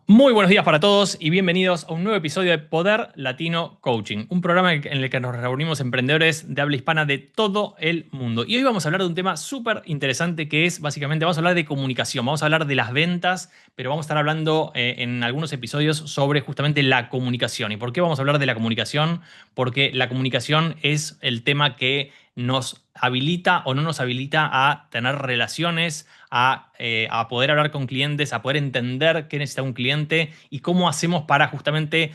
Muy buenos días para todos y bienvenidos a un nuevo episodio de Poder Latino Coaching, un programa en el que nos reunimos emprendedores de habla hispana de todo el mundo. Y hoy vamos a hablar de un tema súper interesante que es, básicamente, vamos a hablar de comunicación, vamos a hablar de las ventas, pero vamos a estar hablando en algunos episodios sobre justamente la comunicación. ¿Y por qué vamos a hablar de la comunicación? Porque la comunicación es el tema que nos habilita o no nos habilita a tener relaciones, a poder hablar con clientes, a poder entender qué necesita un cliente y cómo hacemos para justamente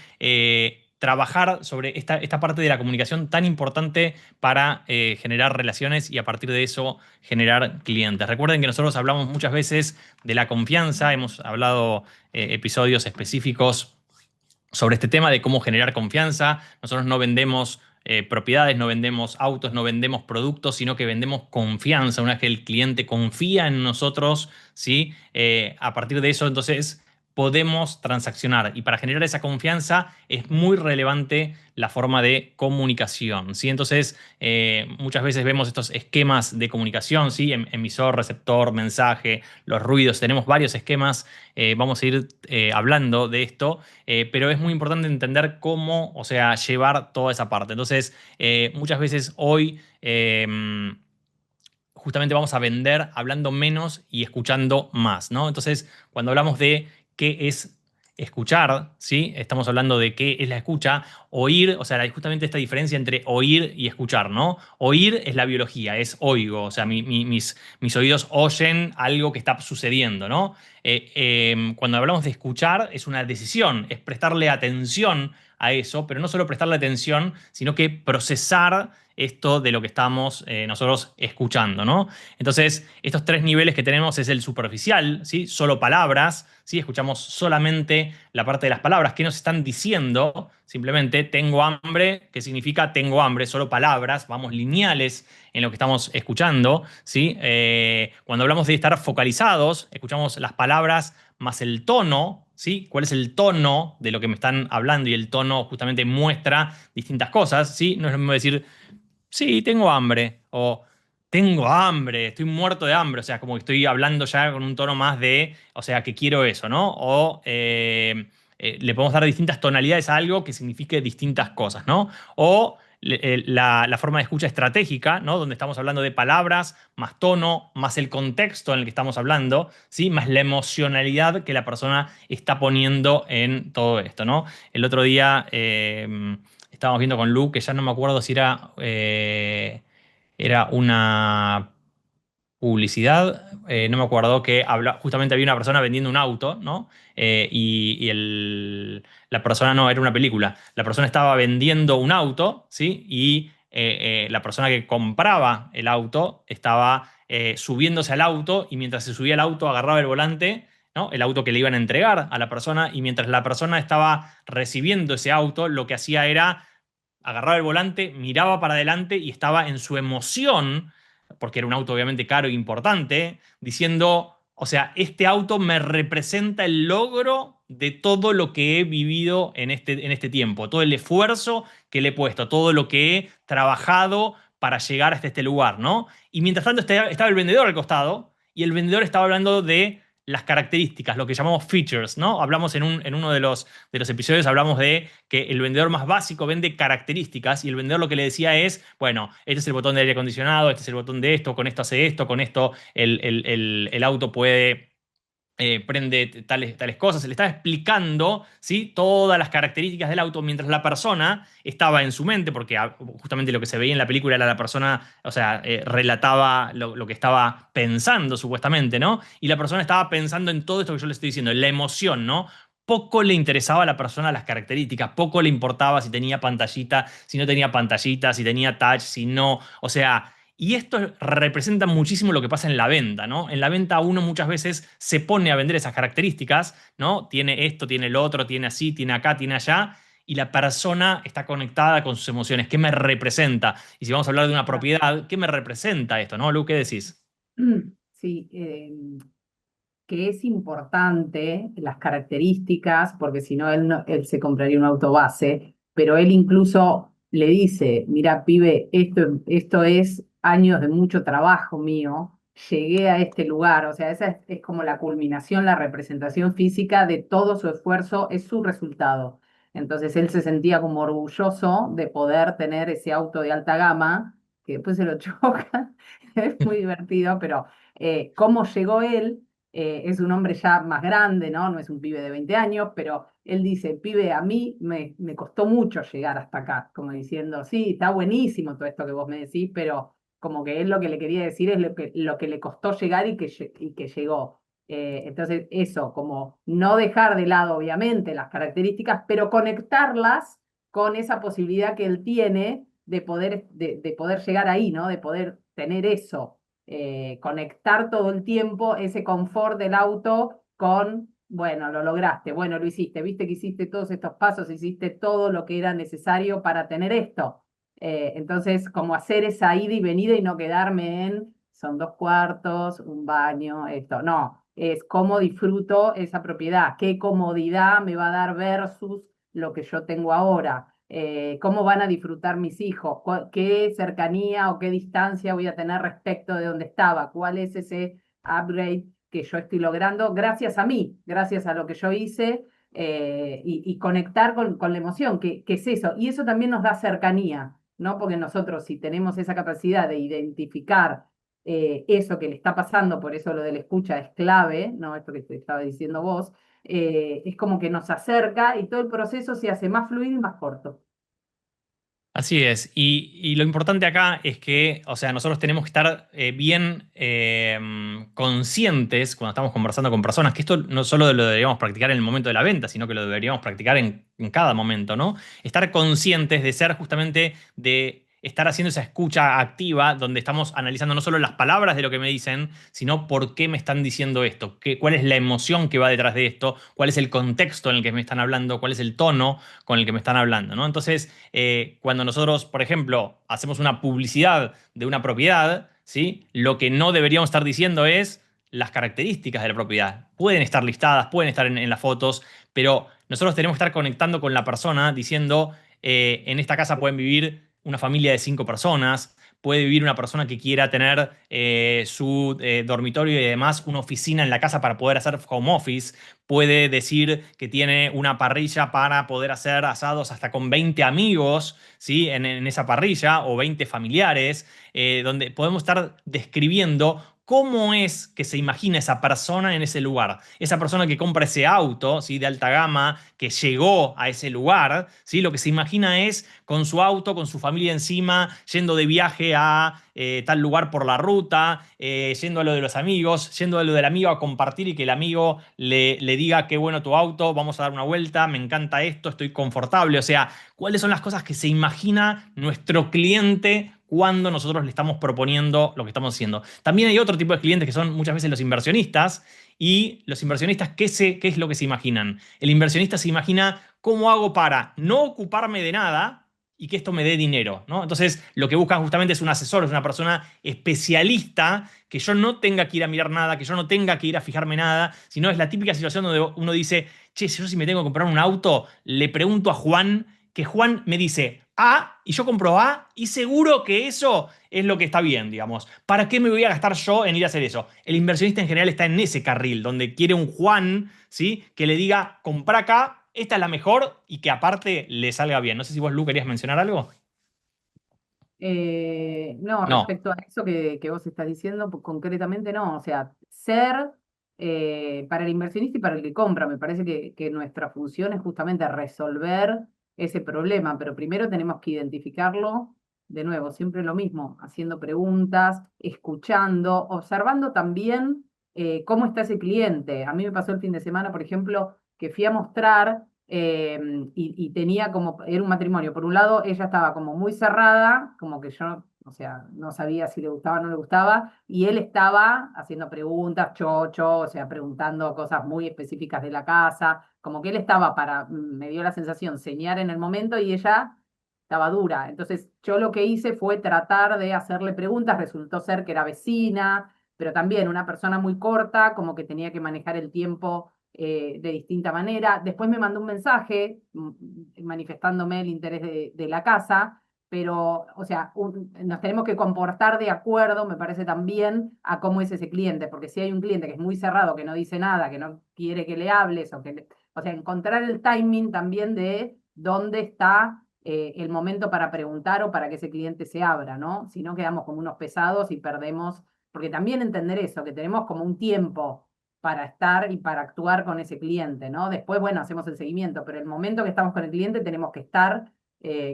trabajar sobre esta parte de la comunicación tan importante para generar relaciones y a partir de eso generar clientes. Recuerden que nosotros hablamos muchas veces de la confianza, hemos hablado episodios específicos sobre este tema de cómo generar confianza. Nosotros no vendemos propiedades, no vendemos autos, no vendemos productos, sino que vendemos confianza. Una vez que el cliente confía en nosotros, ¿sí? A partir de eso, entonces, podemos transaccionar. Y para generar esa confianza es muy relevante la forma de comunicación, ¿sí? Entonces, muchas veces vemos estos esquemas de comunicación, ¿sí? Emisor, receptor, mensaje, los ruidos. Tenemos varios esquemas. Vamos a ir hablando de esto. Pero es muy importante entender cómo, o sea, llevar toda esa parte. Entonces, muchas veces hoy justamente vamos a vender hablando menos y escuchando más, ¿no? Entonces, cuando hablamos de qué es escuchar, ¿sí? Estamos hablando de qué es la escucha, oír, o sea, justamente esta diferencia entre oír y escuchar, ¿no? Oír es la biología, es oigo, o sea, mis oídos oyen algo que está sucediendo, ¿no? Cuando hablamos de escuchar es una decisión, es prestarle atención a eso, pero no solo prestarle atención, sino que procesar esto de lo que estamos nosotros escuchando, ¿no? Entonces, estos tres niveles que tenemos es el superficial, ¿sí? Solo palabras, ¿sí? Escuchamos solamente la parte de las palabras. ¿Qué nos están diciendo? Simplemente tengo hambre, ¿qué significa tengo hambre? Solo palabras, vamos lineales en lo que estamos escuchando, ¿sí? Cuando hablamos de estar focalizados, escuchamos las palabras más el tono, ¿sí? ¿Cuál es el tono de lo que me están hablando? Y el tono justamente muestra distintas cosas, ¿sí? No es lo mismo decir sí, tengo hambre. O tengo hambre, estoy muerto de hambre. O sea, como que estoy hablando ya con un tono más de, o sea, que quiero eso, ¿no? O le podemos dar distintas tonalidades a algo que signifique distintas cosas, ¿no? O la forma de escucha estratégica, ¿no? Donde estamos hablando de palabras, más tono, más el contexto en el que estamos hablando, ¿sí? Más la emocionalidad que la persona está poniendo en todo esto, ¿no? El otro día estábamos viendo con Lu, que ya no me acuerdo si era una publicidad, no me acuerdo, que justamente había una persona vendiendo un auto, ¿no? La persona no, era una película. La persona estaba vendiendo un auto, ¿sí? Y la persona que compraba el auto estaba subiéndose al auto y mientras se subía al auto agarraba el volante, ¿no? El auto que le iban a entregar a la persona y mientras la persona estaba recibiendo ese auto, lo que hacía era agarraba el volante, miraba para adelante y estaba en su emoción, porque era un auto obviamente caro e importante, diciendo, o sea, este auto me representa el logro de todo lo que he vivido en este tiempo, todo el esfuerzo que le he puesto, todo lo que he trabajado para llegar hasta este lugar, ¿no? Y mientras tanto estaba el vendedor al costado y el vendedor estaba hablando de las características, lo que llamamos features, ¿no? Hablamos en uno de los episodios, hablamos de que el vendedor más básico vende características y el vendedor lo que le decía es, bueno, este es el botón de aire acondicionado, este es el botón de esto, con esto hace esto, con esto el auto puede prende tales cosas. Se le estaba explicando, ¿sí? Todas las características del auto mientras la persona estaba en su mente, porque justamente lo que se veía en la película era la persona, o sea, relataba lo que estaba pensando supuestamente, ¿no? Y la persona estaba pensando en todo esto que yo le estoy diciendo, en la emoción, ¿no? Poco le interesaba a la persona las características, poco le importaba si tenía pantallita, si no tenía pantallita, si tenía touch, si no. O sea, y esto representa muchísimo lo que pasa en la venta, ¿no? En la venta uno muchas veces se pone a vender esas características, ¿no? Tiene esto, tiene lo otro, tiene así, tiene acá, tiene allá, y la persona está conectada con sus emociones. ¿Qué me representa? Y si vamos a hablar de una propiedad, ¿qué me representa esto, no? Lu, ¿qué decís? Sí, que es importante las características, porque si no él, él se compraría un auto base, pero él incluso le dice, mira, pibe, esto es años de mucho trabajo mío llegué a este lugar. O sea, esa es como la culminación, la representación física de todo su esfuerzo, es su resultado. Entonces él se sentía como orgulloso de poder tener ese auto de alta gama, que después se lo choca, es muy divertido, pero cómo llegó él, es un hombre ya más grande, ¿no? No es un pibe de 20 años, pero él dice, pibe, a mí me costó mucho llegar hasta acá, como diciendo, sí, está buenísimo todo esto que vos me decís, pero como que él lo que le quería decir es lo que le costó llegar y que llegó. Entonces, eso, como no dejar de lado, obviamente, las características, pero conectarlas con esa posibilidad que él tiene de poder llegar ahí, ¿no? De poder tener eso, conectar todo el tiempo ese confort del auto con, bueno, lo lograste, bueno, lo hiciste, viste que hiciste todos estos pasos, hiciste todo lo que era necesario para tener esto. Entonces, como hacer esa ida y venida y no quedarme en, son 2 cuartos, un baño, esto. No, es cómo disfruto esa propiedad, qué comodidad me va a dar versus lo que yo tengo ahora. Cómo van a disfrutar mis hijos, qué cercanía o qué distancia voy a tener respecto de donde estaba, cuál es ese upgrade que yo estoy logrando gracias a mí, gracias a lo que yo hice, y conectar con la emoción, que es eso. Y eso también nos da cercanía, ¿no? Porque nosotros si tenemos esa capacidad de identificar eso que le está pasando, por eso lo de la escucha es clave, ¿no? Esto que te estaba diciendo vos, es como que nos acerca y todo el proceso se hace más fluido y más corto. Así es, y lo importante acá es que, o sea, nosotros tenemos que estar bien conscientes cuando estamos conversando con personas, que esto no solo lo deberíamos practicar en el momento de la venta, sino que lo deberíamos practicar en cada momento, ¿no? Estar conscientes de ser justamente, de estar haciendo esa escucha activa, donde estamos analizando no solo las palabras de lo que me dicen, sino por qué me están diciendo esto, cuál es la emoción que va detrás de esto, cuál es el contexto en el que me están hablando, cuál es el tono con el que me están hablando, ¿no? Entonces, cuando nosotros, por ejemplo, hacemos una publicidad de una propiedad, ¿sí? Lo que no deberíamos estar diciendo es las características de la propiedad. Pueden estar listadas, pueden estar en las fotos, pero nosotros tenemos que estar conectando con la persona diciendo, en esta casa pueden vivir una familia de 5 personas, puede vivir una persona que quiera tener su dormitorio y además una oficina en la casa para poder hacer home office, puede decir que tiene una parrilla para poder hacer asados hasta con 20 amigos, ¿sí? En esa parrilla o 20 familiares, donde podemos estar describiendo cómo es que se imagina esa persona en ese lugar. Esa persona que compra ese auto, ¿sí? De alta gama, que llegó a ese lugar, ¿sí? Lo que se imagina es con su auto, con su familia encima, yendo de viaje a tal lugar por la ruta, yendo a lo de los amigos, yendo a lo del amigo a compartir y que el amigo le diga qué bueno tu auto, vamos a dar una vuelta, me encanta esto, estoy confortable. O sea, ¿cuáles son las cosas que se imagina nuestro cliente cuando nosotros le estamos proponiendo lo que estamos haciendo? También hay otro tipo de clientes que son muchas veces los inversionistas. Y los inversionistas, ¿qué es lo que se imaginan? El inversionista se imagina cómo hago para no ocuparme de nada y que esto me dé dinero, ¿no? Entonces, lo que buscan justamente es un asesor, es una persona especialista, que yo no tenga que ir a mirar nada, que yo no tenga que ir a fijarme nada, sino es la típica situación donde uno dice, che, si yo si me tengo que comprar un auto, le pregunto a Juan, que Juan me dice A y yo compro A y seguro que eso es lo que está bien, digamos. ¿Para qué me voy a gastar yo en ir a hacer eso? El inversionista en general está en ese carril, donde quiere un Juan, ¿sí? Que le diga, compra acá, esta es la mejor y que aparte le salga bien. No sé si vos, Lu, querías mencionar algo. No, No. respecto a eso que vos estás diciendo, pues, concretamente no. O sea, ser para el inversionista y para el que compra, me parece que nuestra función es justamente resolver ese problema, pero primero tenemos que identificarlo, de nuevo, siempre lo mismo, haciendo preguntas, escuchando, observando también cómo está ese cliente. A mí me pasó el fin de semana, por ejemplo, que fui a mostrar y tenía como, era un matrimonio. Por un lado, ella estaba como muy cerrada, como que yo, o sea, no sabía si le gustaba o no le gustaba, y él estaba haciendo preguntas, chocho, o sea, preguntando cosas muy específicas de la casa, como que él estaba para, me dio la sensación, señar en el momento y ella estaba dura. Entonces, yo lo que hice fue tratar de hacerle preguntas, resultó ser que era vecina, pero también una persona muy corta, como que tenía que manejar el tiempo de distinta manera. Después me mandó un mensaje manifestándome el interés de la casa, pero, o sea, nos tenemos que comportar de acuerdo, me parece también, a cómo es ese cliente, porque si hay un cliente que es muy cerrado, que no dice nada, que no quiere que le hables, o sea, encontrar el timing también de dónde está el momento para preguntar o para que ese cliente se abra, ¿no? Si no quedamos como unos pesados y perdemos, porque también entender eso, que tenemos como un tiempo para estar y para actuar con ese cliente, ¿no? Después, bueno, hacemos el seguimiento, pero el momento que estamos con el cliente tenemos que estar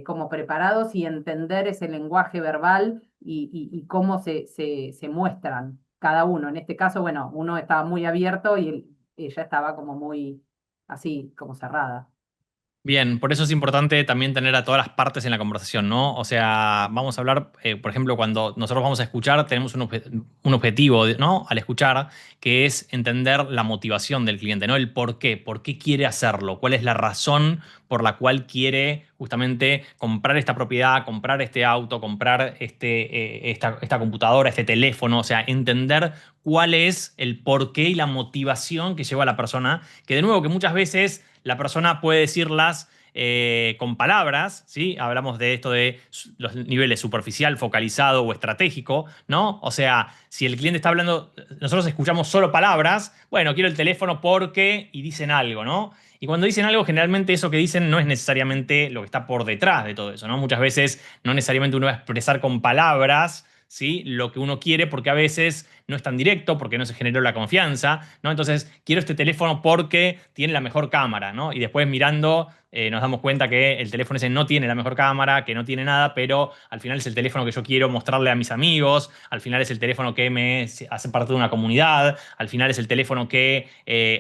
como preparados y entender ese lenguaje verbal y cómo se muestran cada uno. En este caso, bueno, uno estaba muy abierto y ella estaba como muy así, como cerrada. Bien, por eso es importante también tener a todas las partes en la conversación, ¿no? O sea, vamos a hablar, por ejemplo, cuando nosotros vamos a escuchar, tenemos un objetivo, ¿no? Al escuchar, que es entender la motivación del cliente, ¿no? El por qué quiere hacerlo, cuál es la razón por la cual quiere justamente comprar esta propiedad, comprar este auto, comprar esta computadora, este teléfono, o sea, entender cuál es el porqué y la motivación que lleva a la persona, que de nuevo, que muchas veces la persona puede decirlas con palabras, ¿sí? Hablamos de esto de los niveles superficial, focalizado o estratégico, ¿no? O sea, si el cliente está hablando, nosotros escuchamos solo palabras, bueno, quiero el teléfono porque, y dicen algo, ¿no? Y cuando dicen algo, generalmente eso que dicen no es necesariamente lo que está por detrás de todo eso, ¿no? Muchas veces no necesariamente uno va a expresar con palabras, ¿sí? Lo que uno quiere, porque a veces no es tan directo, porque no se generó la confianza, ¿no? Entonces, quiero este teléfono porque tiene la mejor cámara, ¿no? Y después mirando, nos damos cuenta que el teléfono ese no tiene la mejor cámara, que no tiene nada, pero al final es el teléfono que yo quiero mostrarle a mis amigos, al final es el teléfono que me hace parte de una comunidad, al final es el teléfono que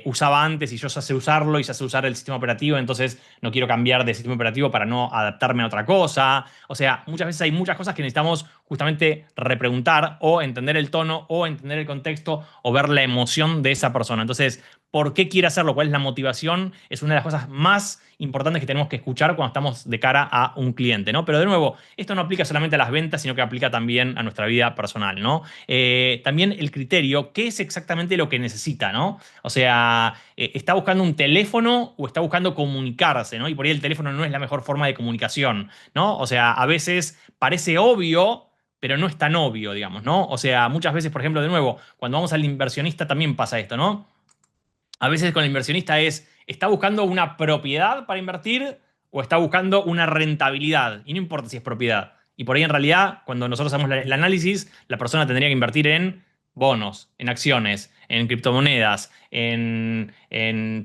usaba antes y yo ya sé usarlo y ya sé usar el sistema operativo, entonces no quiero cambiar de sistema operativo para no adaptarme a otra cosa. O sea, muchas veces hay muchas cosas que necesitamos justamente repreguntar o entender el tono o entender el contexto o ver la emoción de esa persona. Entonces, ¿por qué quiere hacerlo? ¿Cuál es la motivación? Es una de las cosas más importantes que tenemos que escuchar cuando estamos de cara a un cliente, ¿no? Pero de nuevo, esto no aplica solamente a las ventas, sino que aplica también a nuestra vida personal, ¿no? También el criterio, ¿qué es exactamente lo que necesita, ¿no? O sea, ¿está buscando un teléfono o está buscando comunicarse, ¿no? Y por ahí el teléfono no es la mejor forma de comunicación, ¿no? O sea, a veces parece obvio, pero no es tan obvio, digamos, ¿no? O sea, muchas veces, por ejemplo, de nuevo, cuando vamos al inversionista también pasa esto, ¿no? A veces con el inversionista ¿está buscando una propiedad para invertir o está buscando una rentabilidad? Y no importa si es propiedad. Y por ahí en realidad, cuando nosotros hacemos el análisis, la persona tendría que invertir en bonos, en acciones, en criptomonedas, en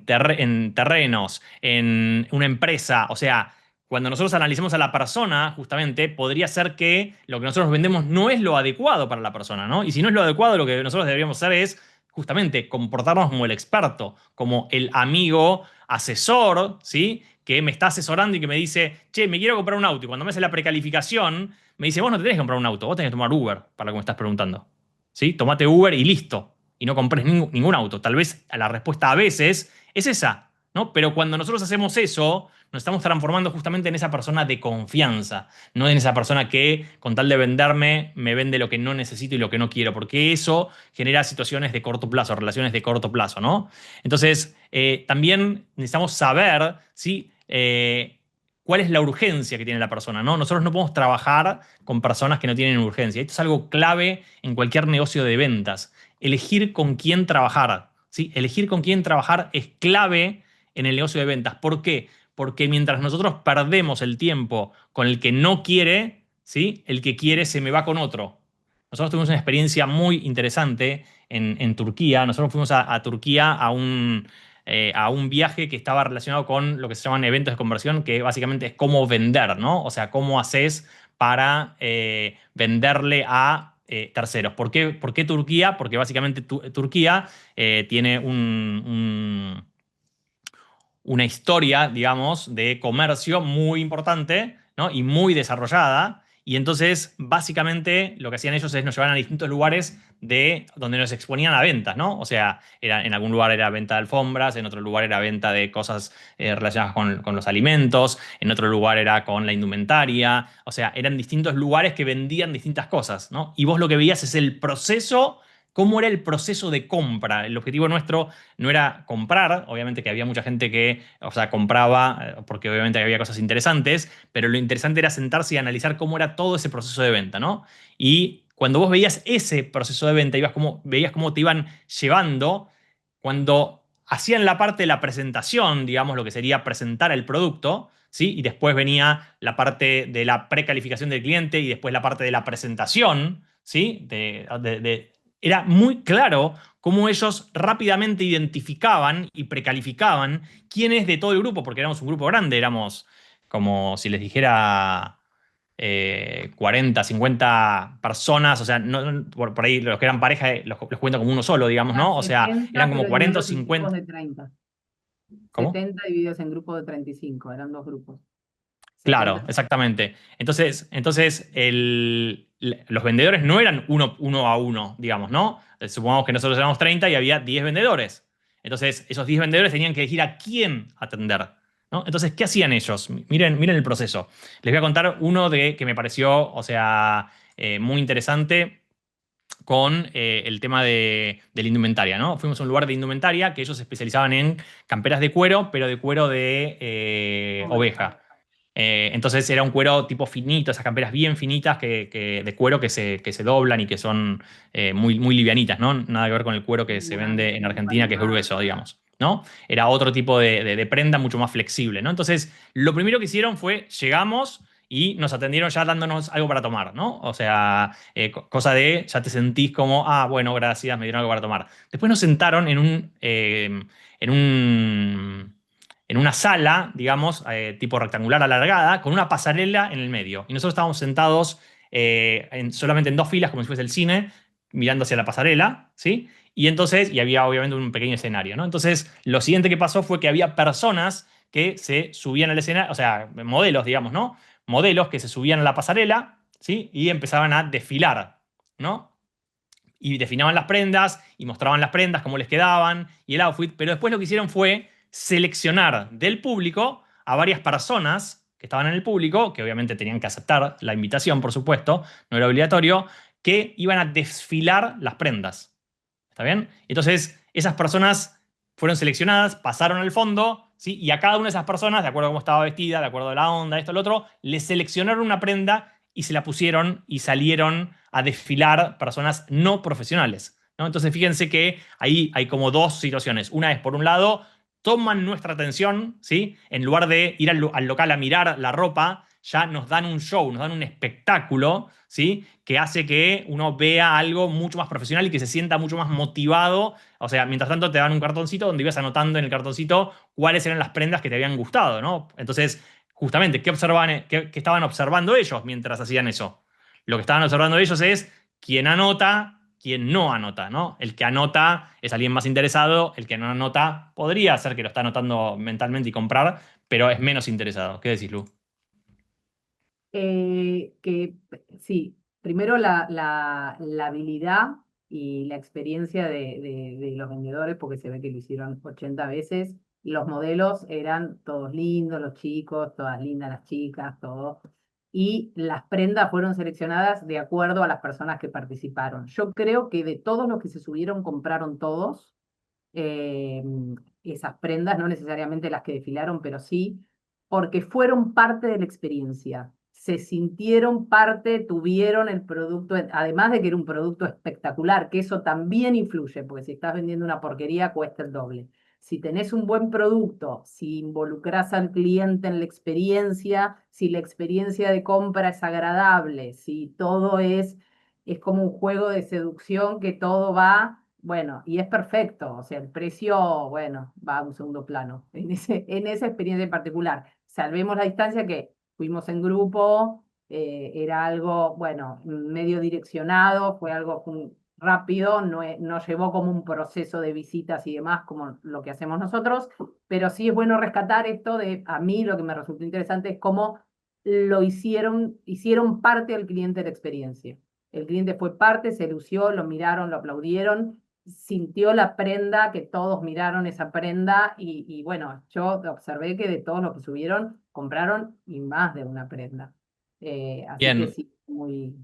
terrenos, en una empresa. O sea, cuando nosotros analicemos a la persona, justamente, podría ser que lo que nosotros vendemos no es lo adecuado para la persona, ¿no? Y si no es lo adecuado, lo que nosotros deberíamos hacer es justamente comportarnos como el experto, como el amigo asesor, ¿sí? Que me está asesorando y que me dice, che, me quiero comprar un auto. Y cuando me hace la precalificación, me dice, vos no te tenés que comprar un auto, vos tenés que tomar Uber, para lo que me estás preguntando. ¿Sí? Tomate Uber y listo. Y no compres ningún auto. Tal vez la respuesta a veces es esa, ¿no? Pero cuando nosotros hacemos eso, nos estamos transformando justamente en esa persona de confianza, no en esa persona que, con tal de venderme, me vende lo que no necesito y lo que no quiero, porque eso genera situaciones de corto plazo, relaciones de corto plazo, ¿no? Entonces, también necesitamos saber, ¿sí? Cuál es la urgencia que tiene la persona, ¿no? Nosotros no podemos trabajar con personas que no tienen urgencia. Esto es algo clave en cualquier negocio de ventas. Elegir con quién trabajar, ¿sí? Elegir con quién trabajar es clave en el negocio de ventas. ¿Por qué? Porque mientras nosotros perdemos el tiempo con el que no quiere, ¿sí? El que quiere se me va con otro. Nosotros tuvimos una experiencia muy interesante en Turquía. Nosotros fuimos a Turquía a un viaje que estaba relacionado con lo que se llaman eventos de conversión, que básicamente es cómo vender, ¿no? O sea, cómo haces para venderle a terceros. Por qué Turquía? Porque básicamente Turquía tiene una historia, digamos, de comercio muy importante, ¿no? Y muy desarrollada. Y entonces, básicamente, lo que hacían ellos es nos llevaban a distintos lugares de donde nos exponían a ventas, ¿no? O sea, en algún lugar era venta de alfombras, en otro lugar era venta de cosas relacionadas con los alimentos, en otro lugar era con la indumentaria. O sea, eran distintos lugares que vendían distintas cosas, ¿no? Y vos lo que veías es el proceso cómo era el proceso de compra. El objetivo nuestro no era comprar, obviamente que había mucha gente que, o sea, compraba, porque obviamente había cosas interesantes, pero lo interesante era sentarse y analizar cómo era todo ese proceso de venta, ¿no? Y cuando vos veías ese proceso de venta, veías cómo te iban llevando, cuando hacían la parte de la presentación, digamos, lo que sería presentar el producto, ¿sí? Y después venía la parte de la precalificación del cliente y después la parte de la presentación, ¿sí? Era muy claro cómo ellos rápidamente identificaban y precalificaban quiénes de todo el grupo, porque éramos un grupo grande, éramos como si les dijera 40, 50 personas, o sea, por ahí los que eran pareja los cuento como uno solo, digamos, Eran ¿no? O sea, eran 70, como pero 40 o divididos en grupos 50. de 30. ¿Cómo? 70 divididos en grupos de 35, eran dos grupos. 70. Claro, exactamente. Entonces los vendedores no eran uno a uno, digamos, ¿no? Supongamos que nosotros éramos 30 y había 10 vendedores. Entonces, esos 10 vendedores tenían que elegir a quién atender, ¿no? Entonces, ¿qué hacían ellos? Miren el proceso. Les voy a contar uno que me pareció, o sea, muy interesante con el tema de la indumentaria, ¿no? Fuimos a un lugar de indumentaria que ellos se especializaban en camperas de cuero, pero de cuero de Oveja. oveja. Entonces era un cuero tipo finito, esas camperas bien finitas de cuero que se doblan y que son muy, muy livianitas, ¿no? Nada que ver con el cuero que se vende en Argentina, que es Animal. grueso, digamos, ¿no? Era otro tipo de prenda mucho más flexible, ¿no? Entonces, lo primero que hicieron fue, llegamos y nos atendieron ya dándonos algo para tomar, ¿no? O sea, cosa de, ya te sentís como, ah, bueno, gracias, me dieron algo para tomar. Después nos sentaron en un en una sala, digamos, tipo rectangular alargada, con una pasarela en el medio. Y nosotros estábamos sentados solamente en dos filas, como si fuese el cine, mirando hacia la pasarela, ¿sí? Y había obviamente un pequeño escenario, ¿no? Entonces, lo siguiente que pasó fue que había personas que se subían al escenario, o sea, modelos, digamos, ¿no? Modelos que se subían a la pasarela, ¿sí? Y empezaban a desfilar, ¿no? Y definaban las prendas y mostraban las prendas, cómo les quedaban y el outfit, pero después lo que hicieron fue seleccionar del público a varias personas que estaban en el público, que obviamente tenían que aceptar la invitación, por supuesto, no era obligatorio, que iban a desfilar las prendas. ¿Está bien? Entonces, esas personas fueron seleccionadas, pasaron al fondo, ¿sí? Y a cada una de esas personas, de acuerdo a cómo estaba vestida, de acuerdo a la onda, esto, lo otro, le seleccionaron una prenda y se la pusieron y salieron a desfilar personas no profesionales, ¿no? Entonces, fíjense que ahí hay como dos situaciones. Una es, por un lado, toman nuestra atención, ¿sí? En lugar de ir al local a mirar la ropa, ya nos dan un show, nos dan un espectáculo, ¿sí? Que hace que uno vea algo mucho más profesional y que se sienta mucho más motivado. O sea, mientras tanto te dan un cartoncito donde ibas anotando en el cartoncito cuáles eran las prendas que te habían gustado, ¿no? Entonces, justamente, ¿qué estaban observando ellos mientras hacían eso? Lo que estaban observando ellos es quién anota, quién no anota, ¿no? El que anota es alguien más interesado, el que no anota podría ser que lo está anotando mentalmente y comprar, pero es menos interesado. ¿Qué decís, Lu? Que sí, primero la habilidad y la experiencia de los vendedores, porque se ve que lo hicieron 80 veces. Los modelos eran todos lindos, los chicos, todas lindas las chicas, todo. Y las prendas fueron seleccionadas de acuerdo a las personas que participaron. Yo creo que de todos los que se subieron, compraron todos eh, esas prendas, no necesariamente las que desfilaron, pero sí, porque fueron parte de la experiencia. Se sintieron parte, tuvieron el producto, además de que era un producto espectacular, que eso también influye, porque si estás vendiendo una porquería cuesta el doble. Si tenés un buen producto, si involucras al cliente en la experiencia, si la experiencia de compra es agradable, si todo es como un juego de seducción que todo va, bueno, y es perfecto, o sea, el precio, bueno, va a un segundo plano en esa experiencia en particular. Salvemos la distancia que fuimos en grupo, era algo, bueno, medio direccionado, fue algo rápido, no llevó como un proceso de visitas y demás como lo que hacemos nosotros, pero sí es bueno rescatar esto de, a mí lo que me resultó interesante es cómo lo hicieron parte del cliente de la experiencia. El cliente fue parte, se lució, lo miraron, lo aplaudieron, sintió la prenda, que todos miraron esa prenda y bueno, yo observé que de todos los que subieron, compraron y más de una prenda. Así que Bien, sí, muy...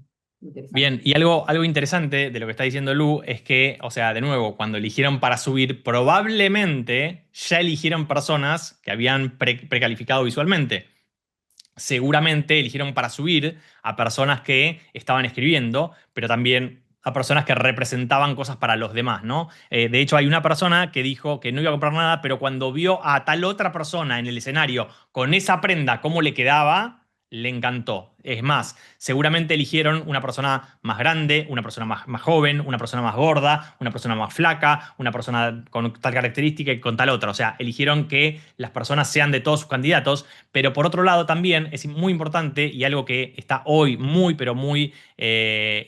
Interesante. Bien, y algo interesante de lo que está diciendo Lu es que, o sea, de nuevo, cuando eligieron para subir, probablemente ya eligieron personas que habían precalificado visualmente. Seguramente eligieron para subir a personas que estaban escribiendo, pero también a personas que representaban cosas para los demás, ¿no? De hecho, hay una persona que dijo que no iba a comprar nada, pero cuando vio a tal otra persona en el escenario con esa prenda, cómo le quedaba, le encantó. Es más, seguramente eligieron una persona más grande, una persona más joven, una persona más gorda, una persona más flaca, una persona con tal característica y con tal otra. O sea, eligieron que las personas sean de todos sus candidatos, pero por otro lado también es muy importante y algo que está hoy muy, pero muy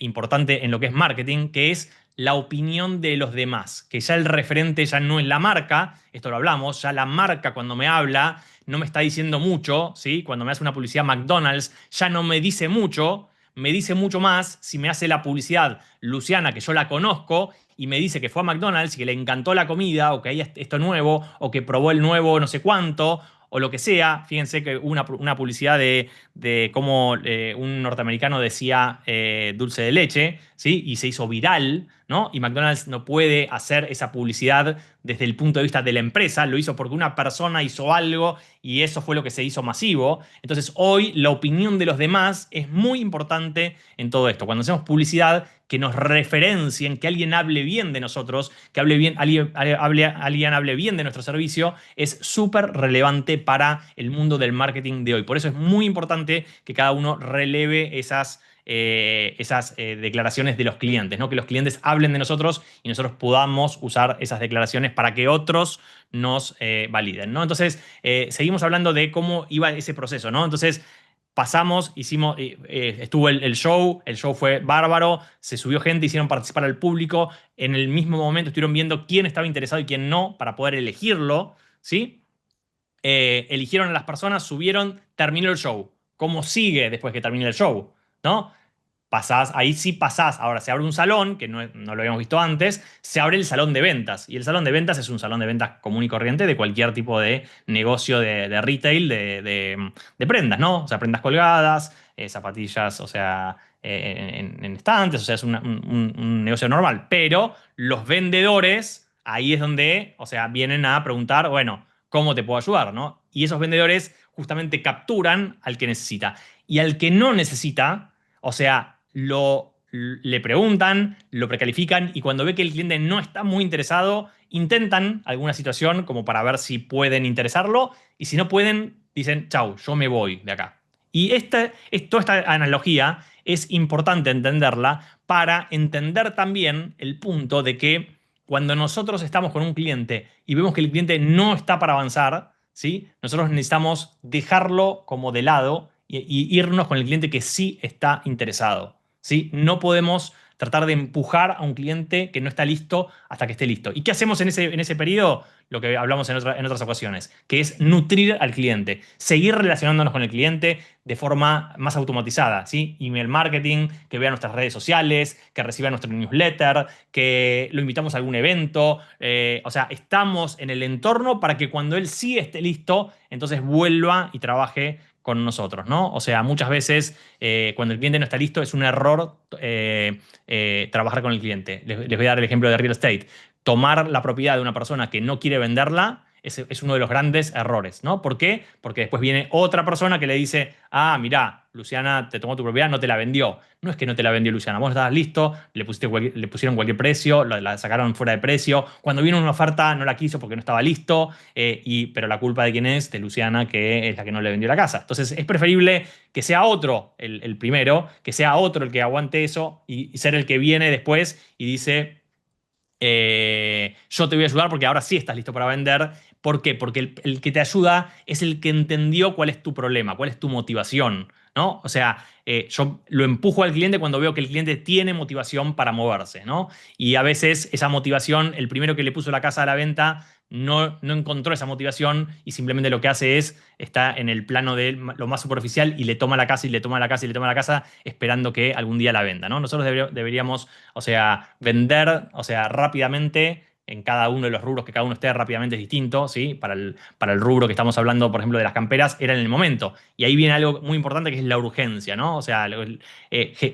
importante en lo que es marketing, que es la opinión de los demás, que ya el referente ya no es la marca, esto lo hablamos, ya la marca cuando me habla no me está diciendo mucho, ¿sí? Cuando me hace una publicidad McDonald's ya no me dice mucho más si me hace la publicidad Luciana, que yo la conozco, y me dice que fue a McDonald's y que le encantó la comida, o que hay esto nuevo, o que probó el nuevo no sé cuánto, o lo que sea. Fíjense que hubo una publicidad de cómo un norteamericano decía dulce de leche, ¿sí? Y se hizo viral, ¿no? Y McDonald's no puede hacer esa publicidad desde el punto de vista de la empresa, lo hizo porque una persona hizo algo y eso fue lo que se hizo masivo. Entonces hoy la opinión de los demás es muy importante en todo esto. Cuando hacemos publicidad, que nos referencien, que alguien hable bien de nosotros, que hable bien, alguien hable bien de nuestro servicio, es súper relevante para el mundo del marketing de hoy. Por eso es muy importante que cada uno releve esas declaraciones de los clientes, ¿no? Que los clientes hablen de nosotros y nosotros podamos usar esas declaraciones para que otros nos validen, ¿no? Entonces, seguimos hablando de cómo iba ese proceso, ¿no? Entonces, pasamos, hicimos, estuvo el show fue bárbaro, se subió gente, hicieron participar al público, en el mismo momento estuvieron viendo quién estaba interesado y quién no, para poder elegirlo, ¿sí? Eligieron a las personas, subieron, terminó el show. ¿Cómo sigue después que termine el show? ¿No? Pasás, ahí sí pasás. Ahora se abre un salón, que no lo habíamos visto antes, se abre el salón de ventas. Y el salón de ventas es un salón de ventas común y corriente de cualquier tipo de negocio de retail, de prendas, ¿no? O sea, prendas colgadas, zapatillas, o sea, en estantes, o sea, es un negocio normal. Pero los vendedores, ahí es donde, o sea, vienen a preguntar, bueno, ¿cómo te puedo ayudar, no? Y esos vendedores justamente capturan al que necesita. Y al que no necesita, o sea, le preguntan, lo precalifican y cuando ve que el cliente no está muy interesado, intentan alguna situación como para ver si pueden interesarlo y si no pueden, dicen, chau, yo me voy de acá. Y toda esta analogía es importante entenderla para entender también el punto de que cuando nosotros estamos con un cliente y vemos que el cliente no está para avanzar, ¿sí? Nosotros necesitamos dejarlo como de lado y irnos con el cliente que sí está interesado. ¿Sí? No podemos tratar de empujar a un cliente que no está listo hasta que esté listo. ¿Y qué hacemos en ese periodo? Lo que hablamos en otras ocasiones, que es nutrir al cliente, seguir relacionándonos con el cliente de forma más automatizada, ¿sí? Email marketing, que vea nuestras redes sociales, que reciba nuestro newsletter, que lo invitamos a algún evento, o sea, estamos en el entorno para que cuando él sí esté listo, entonces vuelva y trabaje con nosotros, ¿no? O sea, muchas veces cuando el cliente no está listo es un error trabajar con el cliente. Les voy a dar el ejemplo de real estate. Tomar la propiedad de una persona que no quiere venderla es uno de los grandes errores, ¿no? ¿Por qué? Porque después viene otra persona que le dice, ah, mirá, Luciana te tomó tu propiedad, no te la vendió. No es que no te la vendió Luciana, vos estabas listo, le pusieron cualquier precio, la sacaron fuera de precio. Cuando vino una oferta no la quiso porque no estaba listo, pero la culpa de quién es, de Luciana, que es la que no le vendió la casa. Entonces es preferible que sea otro el primero, que sea otro el que aguante eso y ser el que viene después y dice, yo te voy a ayudar porque ahora sí estás listo para vender. ¿Por qué? Porque el que te ayuda es el que entendió cuál es tu problema, cuál es tu motivación, ¿no? O sea, yo lo empujo al cliente cuando veo que el cliente tiene motivación para moverse, ¿no? Y a veces esa motivación, el primero que le puso la casa a la venta no encontró esa motivación y simplemente lo que hace es, está en el plano de lo más superficial y le toma la casa y le toma la casa y le toma la casa esperando que algún día la venda, ¿no? Nosotros deberíamos, o sea, vender, o sea, rápidamente en cada uno de los rubros que cada uno esté rápidamente es distinto, ¿sí? Para el rubro que estamos hablando, por ejemplo, de las camperas, era en el momento. Y ahí viene algo muy importante que es la urgencia, ¿no? O sea,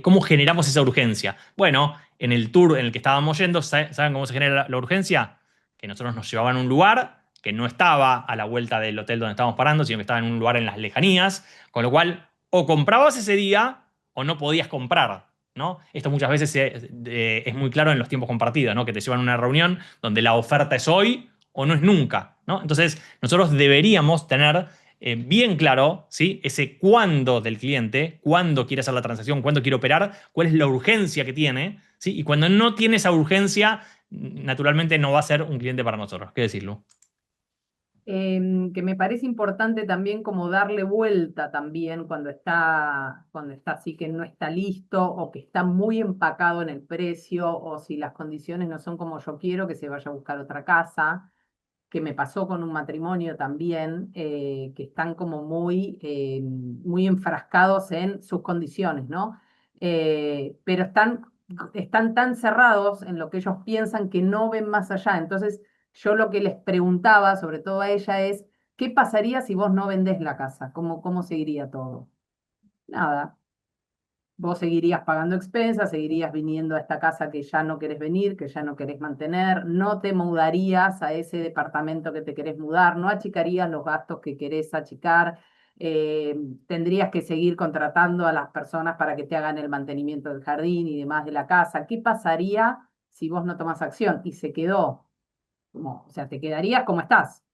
¿cómo generamos esa urgencia? Bueno, en el tour en el que estábamos yendo, ¿saben cómo se genera la urgencia? Que nosotros nos llevaban a un lugar que no estaba a la vuelta del hotel donde estábamos parando, sino que estaba en un lugar en las lejanías, con lo cual o comprabas ese día o no podías comprar, ¿no? Esto muchas veces es muy claro en los tiempos compartidos, ¿no? Que te llevan a una reunión donde la oferta es hoy o no es nunca, ¿no? Entonces, nosotros deberíamos tener bien claro, ¿sí? Ese cuándo del cliente, cuándo quiere hacer la transacción, cuándo quiere operar, cuál es la urgencia que tiene, ¿sí? Y cuando no tiene esa urgencia, naturalmente no va a ser un cliente para nosotros. ¿Qué decirlo? Que me parece importante también como darle vuelta también cuando está así que no está listo o que está muy empacado en el precio o si las condiciones no son como yo quiero, que se vaya a buscar otra casa, que me pasó con un matrimonio también, que están como muy enfrascados en sus condiciones, ¿no? Pero están tan cerrados en lo que ellos piensan que no ven más allá. Entonces, yo lo que les preguntaba, sobre todo a ella, es, ¿qué pasaría si vos no vendés la casa? ¿Cómo seguiría todo? Nada. Vos seguirías pagando expensas, seguirías viniendo a esta casa que ya no querés venir, que ya no querés mantener, no te mudarías a ese departamento que te querés mudar, no achicarías los gastos que querés achicar, eh, tendrías que seguir contratando a las personas para que te hagan el mantenimiento del jardín y demás de la casa. ¿Qué pasaría si vos no tomás acción? Y se quedó, o sea, te quedarías como estás,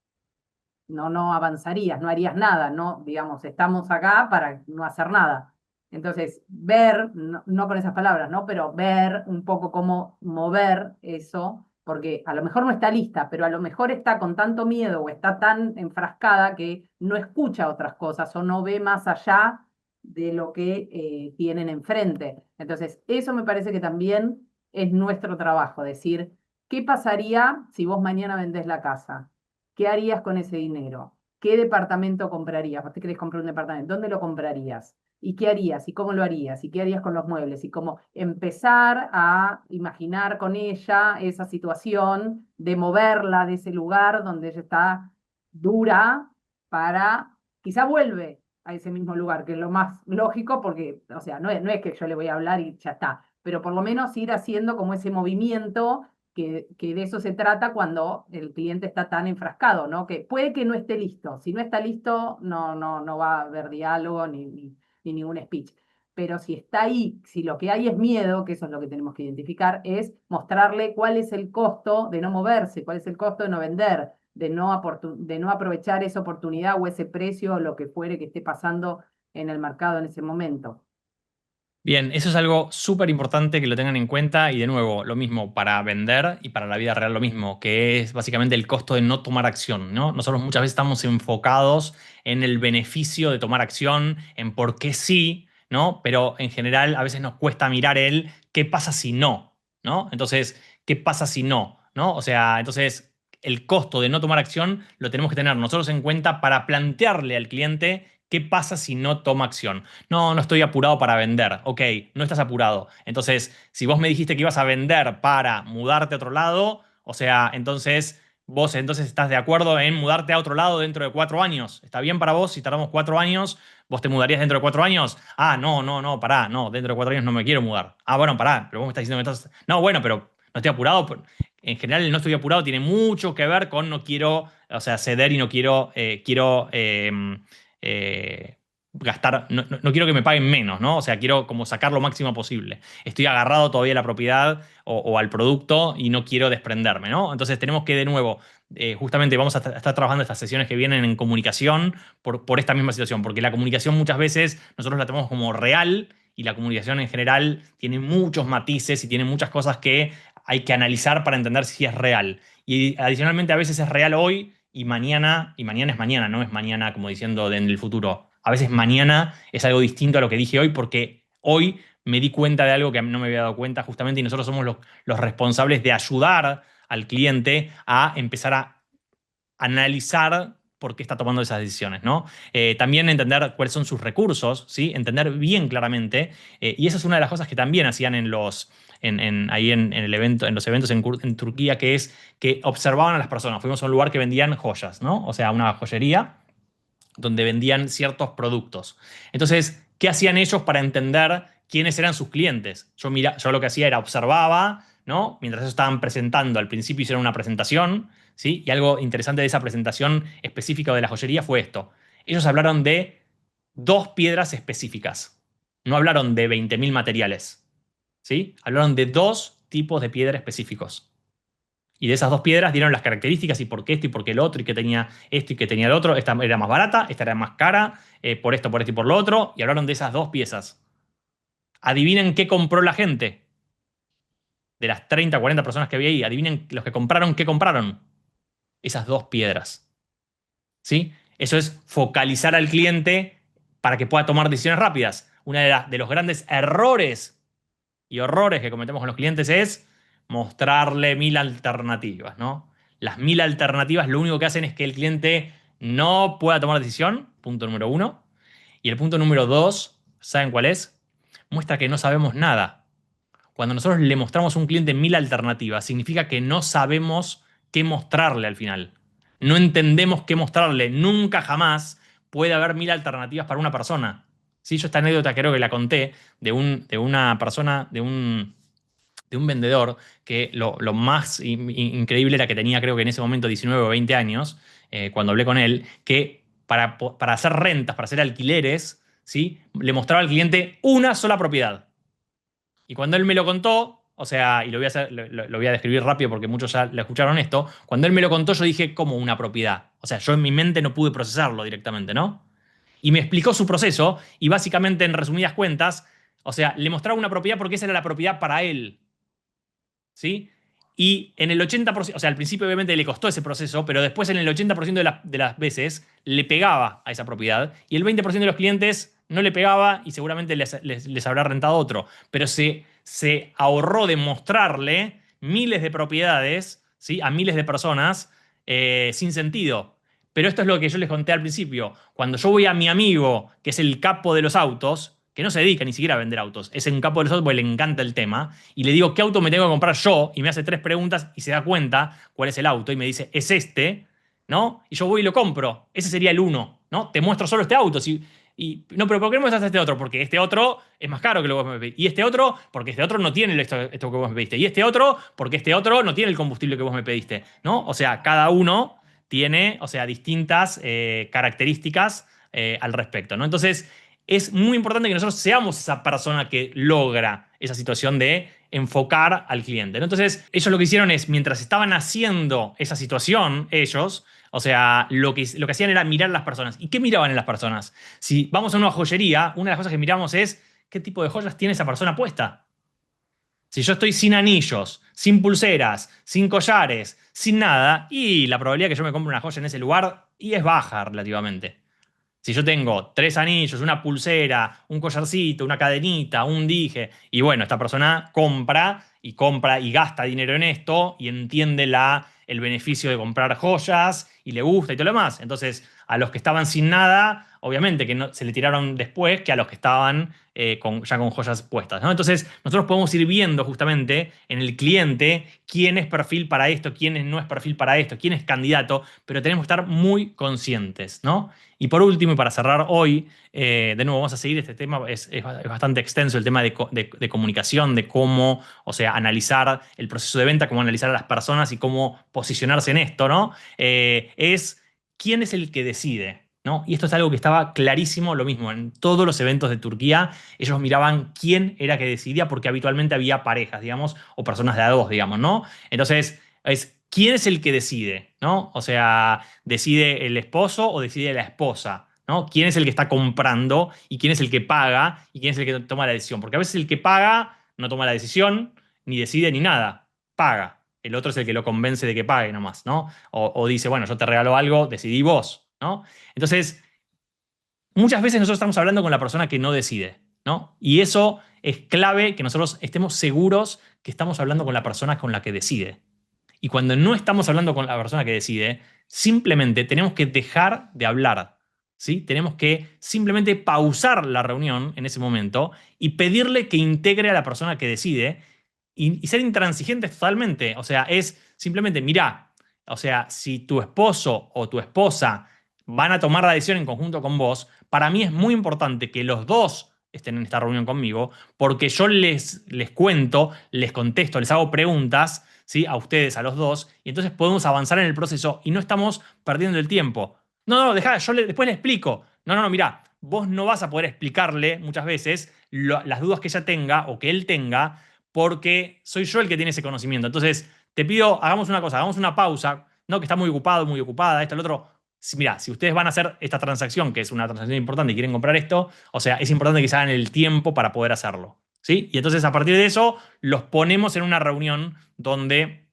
no avanzarías, no harías nada, no, digamos, estamos acá para no hacer nada. Entonces, ver, no con esas palabras, ¿no? Pero ver un poco cómo mover eso, porque a lo mejor no está lista, pero a lo mejor está con tanto miedo o está tan enfrascada que no escucha otras cosas o no ve más allá de lo que tienen enfrente. Entonces, eso me parece que también es nuestro trabajo, decir, ¿qué pasaría si vos mañana vendés la casa? ¿Qué harías con ese dinero? ¿Qué departamento comprarías? ¿Vos te querés comprar un departamento? ¿Dónde lo comprarías? ¿Y qué harías? ¿Y cómo lo harías? ¿Y qué harías con los muebles? Y cómo empezar a imaginar con ella esa situación de moverla de ese lugar donde ella está dura para, quizá vuelve a ese mismo lugar, que es lo más lógico porque, o sea, no es que yo le voy a hablar y ya está, pero por lo menos ir haciendo como ese movimiento que de eso se trata cuando el cliente está tan enfrascado, ¿no? Que puede que no esté listo. Si no está listo, no va a haber diálogo ni ningún speech. Pero si está ahí, si lo que hay es miedo, que eso es lo que tenemos que identificar, es mostrarle cuál es el costo de no moverse, cuál es el costo de no vender, de no aprovechar esa oportunidad o ese precio o lo que fuere que esté pasando en el mercado en ese momento. Bien, eso es algo súper importante que lo tengan en cuenta y de nuevo, lo mismo para vender y para la vida real lo mismo, que es básicamente el costo de no tomar acción, ¿no? Nosotros muchas veces estamos enfocados en el beneficio de tomar acción, en por qué sí, ¿no? Pero en general a veces nos cuesta mirar el qué pasa si no, ¿no? Entonces, ¿qué pasa si no? ¿No? O sea, entonces el costo de no tomar acción lo tenemos que tener nosotros en cuenta para plantearle al cliente qué pasa si no toma acción. No, no estoy apurado para vender. Ok, no estás apurado. Entonces, si vos me dijiste que ibas a vender para mudarte a otro lado, o sea, entonces vos entonces estás de acuerdo en mudarte a otro lado dentro de 4 años. ¿Está bien para vos? Si tardamos 4 años, ¿vos te mudarías dentro de 4 años? Ah, no, no, no, pará, no, dentro de 4 años no me quiero mudar. Ah, bueno, pará, pero vos me estás diciendo que estás... No, bueno, pero no estoy apurado. En general, el no estoy apurado tiene mucho que ver con no quiero, o sea, ceder y no quiero, eh, gastar, no quiero que me paguen menos, ¿no? O sea, quiero como sacar lo máximo posible. Estoy agarrado todavía a la propiedad o al producto y no quiero desprenderme, ¿no? Entonces tenemos que de nuevo, justamente vamos a estar trabajando estas sesiones que vienen en comunicación por esta misma situación, porque la comunicación muchas veces nosotros la tenemos como real y la comunicación en general tiene muchos matices y tiene muchas cosas que hay que analizar para entender si es real. Y adicionalmente a veces es real hoy y mañana es mañana, no es mañana como diciendo en el futuro. A veces mañana es algo distinto a lo que dije hoy porque hoy me di cuenta de algo que no me había dado cuenta justamente y nosotros somos los responsables de ayudar al cliente a empezar a analizar por qué está tomando esas decisiones, ¿no? También entender cuáles son sus recursos, ¿sí? Entender bien claramente. Y esa es una de las cosas que también hacían ahí en el evento, en los eventos en Turquía, que es que observaban a las personas. Fuimos a un lugar que vendían joyas, ¿no? O sea, una joyería donde vendían ciertos productos. Entonces, ¿qué hacían ellos para entender quiénes eran sus clientes? Yo lo que hacía era observaba, ¿no? Mientras ellos estaban presentando, al principio hicieron una presentación, ¿sí? Y algo interesante de esa presentación específica de la joyería fue esto. Ellos hablaron de dos piedras específicas. No hablaron de 20.000 materiales, ¿sí? Hablaron de dos tipos de piedra específicos. Y de esas dos piedras dieron las características y por qué esto y por qué el otro, y que tenía esto y que tenía el otro. Esta era más barata, esta era más cara, por esto, por esto y por lo otro. Y hablaron de esas dos piezas. Adivinen qué compró la gente. De las 30, 40 personas que había ahí, adivinen los que compraron, qué compraron. Esas dos piedras. ¿Sí? Eso es focalizar al cliente para que pueda tomar decisiones rápidas. Uno de los grandes errores y horrores que cometemos con los clientes es mostrarle 1000 alternativas, ¿no? Las 1000 alternativas lo único que hacen es que el cliente no pueda tomar decisión, punto número uno. Y el punto número dos, ¿saben cuál es? Muestra que no sabemos nada. Cuando nosotros le mostramos a un cliente 1000 alternativas, significa que no sabemos qué mostrarle al final. No entendemos qué mostrarle. Nunca jamás puede haber 1000 alternativas para una persona. Sí, yo esta anécdota creo que la conté de una persona, de un vendedor que lo más increíble era que tenía, creo que en ese momento, 19 o 20 años, cuando hablé con él, que para hacer rentas, para hacer alquileres, ¿sí? Le mostraba al cliente una sola propiedad. Y cuando él me lo contó, o sea, y lo voy a describir rápido porque muchos ya le escucharon esto, cuando él me lo contó yo dije, ¿cómo una propiedad? O sea, yo en mi mente no pude procesarlo directamente, ¿no? Y me explicó su proceso y básicamente, en resumidas cuentas, o sea, le mostraba una propiedad porque esa era la propiedad para él. ¿Sí? Y en el 80%, o sea, al principio obviamente le costó ese proceso, pero después en el 80% de las veces le pegaba a esa propiedad y el 20% de los clientes no le pegaba y seguramente les habrá rentado otro. Pero se ahorró de mostrarle miles de propiedades, ¿sí? A miles de personas sin sentido. Pero esto es lo que yo les conté al principio. Cuando yo voy a mi amigo, que es el capo de los autos, que no se dedica ni siquiera a vender autos, es un capo de los autos porque le encanta el tema, y le digo, ¿qué auto me tengo que comprar yo? Y me hace tres preguntas y se da cuenta cuál es el auto y me dice, es este, ¿no? Y yo voy y lo compro. Ese sería el uno, ¿no? Te muestro solo este auto. No, pero ¿por qué me muestras este otro? Porque este otro es más caro que lo que vos me pediste. Y este otro, porque este otro no tiene esto que vos me pediste. Y este otro, porque este otro no tiene el combustible que vos me pediste, ¿no? O sea, cada uno tiene, o sea, distintas características al respecto, ¿no? Entonces, es muy importante que nosotros seamos esa persona que logra esa situación de enfocar al cliente, ¿no? Entonces, ellos lo que hicieron es, mientras estaban haciendo esa situación, ellos, o sea, lo que hacían era mirar a las personas. ¿Y qué miraban en las personas? Si vamos a una joyería, una de las cosas que miramos es qué tipo de joyas tiene esa persona puesta. Si yo estoy sin anillos, sin pulseras, sin collares, sin nada, y la probabilidad de que yo me compre una joya en ese lugar y es baja relativamente. Si yo tengo tres anillos, una pulsera, un collarcito, una cadenita, un dije, y bueno, esta persona compra y gasta dinero en esto y entiende el beneficio de comprar joyas y le gusta y todo lo demás. Entonces, a los que estaban sin nada, obviamente que no, se le tiraron después que a los que estaban ya con joyas puestas, ¿no? Entonces, nosotros podemos ir viendo justamente en el cliente quién es perfil para esto, quién no es perfil para esto, quién es candidato, pero tenemos que estar muy conscientes, ¿no? Y por último, y para cerrar hoy, de nuevo vamos a seguir este tema, es bastante extenso el tema de comunicación, de cómo, o sea, analizar el proceso de venta, cómo analizar a las personas y cómo posicionarse en esto, ¿no? Es quién es el que decide, ¿no? Y esto es algo que estaba clarísimo, lo mismo, en todos los eventos de Turquía, ellos miraban quién era que decidía, porque habitualmente había parejas, digamos, o personas de a dos, digamos, ¿no? Entonces, quién es el que decide, ¿no? O sea, decide el esposo o decide la esposa, ¿no? ¿Quién es el que está comprando y quién es el que paga y quién es el que toma la decisión? Porque a veces el que paga no toma la decisión, ni decide ni nada, paga. El otro es el que lo convence de que pague nomás, ¿no? O dice, bueno, yo te regalo algo, decidí vos, ¿no? Entonces, muchas veces nosotros estamos hablando con la persona que no decide, ¿no? Y eso es clave, que nosotros estemos seguros que estamos hablando con la persona con la que decide. Y cuando no estamos hablando con la persona que decide, simplemente tenemos que dejar de hablar, ¿sí? Tenemos que simplemente pausar la reunión en ese momento y pedirle que integre a la persona que decide y ser intransigentes totalmente. O sea, es simplemente, mirá, o sea, si tu esposo o tu esposa van a tomar la decisión en conjunto con vos, para mí es muy importante que los dos estén en esta reunión conmigo, porque yo les cuento, les contesto, les hago preguntas, ¿sí? A ustedes, a los dos, y entonces podemos avanzar en el proceso y no estamos perdiendo el tiempo. No, no, dejá, después le explico. No, no, no, mirá, vos no vas a poder explicarle muchas veces las dudas que ella tenga o que él tenga, porque soy yo el que tiene ese conocimiento. Entonces, te pido, hagamos una cosa, hagamos una pausa, no que está muy ocupado, muy ocupada, esto, el otro. Mira, si ustedes van a hacer esta transacción, que es una transacción importante y quieren comprar esto, o sea, es importante que se hagan el tiempo para poder hacerlo. ¿Sí? Y entonces a partir de eso los ponemos en una reunión donde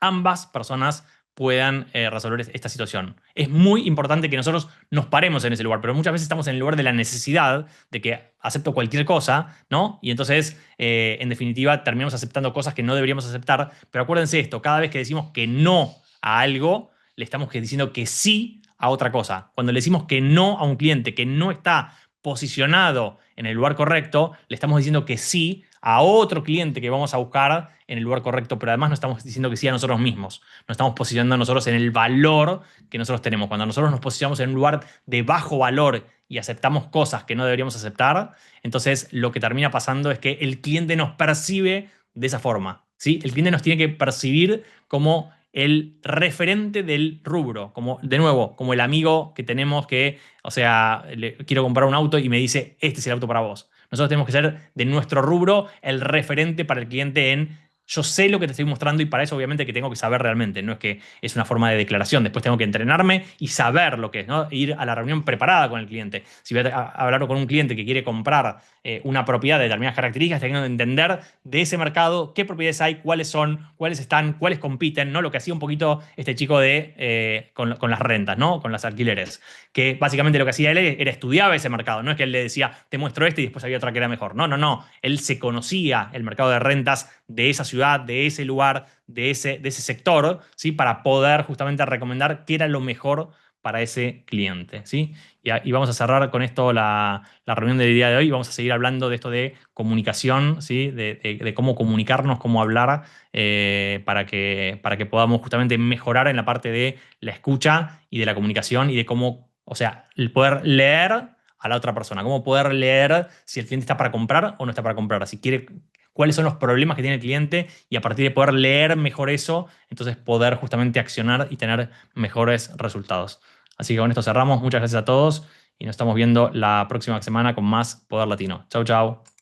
ambas personas puedan resolver esta situación. Es muy importante que nosotros nos paremos en ese lugar, pero muchas veces estamos en el lugar de la necesidad de que acepto cualquier cosa, ¿no? Y entonces, en definitiva, terminamos aceptando cosas que no deberíamos aceptar. Pero acuérdense esto, cada vez que decimos que no a algo, le estamos diciendo que sí a otra cosa. Cuando le decimos que no a un cliente que no está posicionado en el lugar correcto, le estamos diciendo que sí a otro cliente que vamos a buscar en el lugar correcto, pero además no estamos diciendo que sí a nosotros mismos. Nos estamos posicionando nosotros en el valor que nosotros tenemos. Cuando nosotros nos posicionamos en un lugar de bajo valor y aceptamos cosas que no deberíamos aceptar, entonces lo que termina pasando es que el cliente nos percibe de esa forma, ¿sí? El cliente nos tiene que percibir como el referente del rubro, como, de nuevo, como el amigo que tenemos que, o sea, quiero comprar un auto y me dice, este es el auto para vos. Nosotros tenemos que ser de nuestro rubro el referente para el cliente en yo sé lo que te estoy mostrando y para eso obviamente que tengo que saber realmente, no es que es una forma de declaración, después tengo que entrenarme y saber lo que es, ¿no? Ir a la reunión preparada con el cliente. Si voy a hablar con un cliente que quiere comprar una propiedad de determinadas características, tengo que entender de ese mercado qué propiedades hay, cuáles son, cuáles están, cuáles compiten, ¿no? Lo que hacía un poquito este chico con las rentas, ¿no? Con los alquileres, que básicamente lo que hacía él era estudiaba ese mercado, no es que él le decía, te muestro este y después había otra que era mejor. No, no, no. Él se conocía el mercado de rentas de esa ciudad, de ese lugar, de ese sector, ¿sí? Para poder justamente recomendar qué era lo mejor para ese cliente, ¿sí? Y vamos a cerrar con esto la reunión del día de hoy. Vamos a seguir hablando de esto de comunicación, ¿sí? De cómo comunicarnos, cómo hablar, para que podamos justamente mejorar en la parte de la escucha y de la comunicación y de cómo, o sea, el poder leer a la otra persona, cómo poder leer si el cliente está para comprar o no está para comprar, si quiere, cuáles son los problemas que tiene el cliente y a partir de poder leer mejor eso, entonces poder justamente accionar y tener mejores resultados. Así que con esto cerramos. Muchas gracias a todos y nos estamos viendo la próxima semana con más Poder Latino. Chau, chau.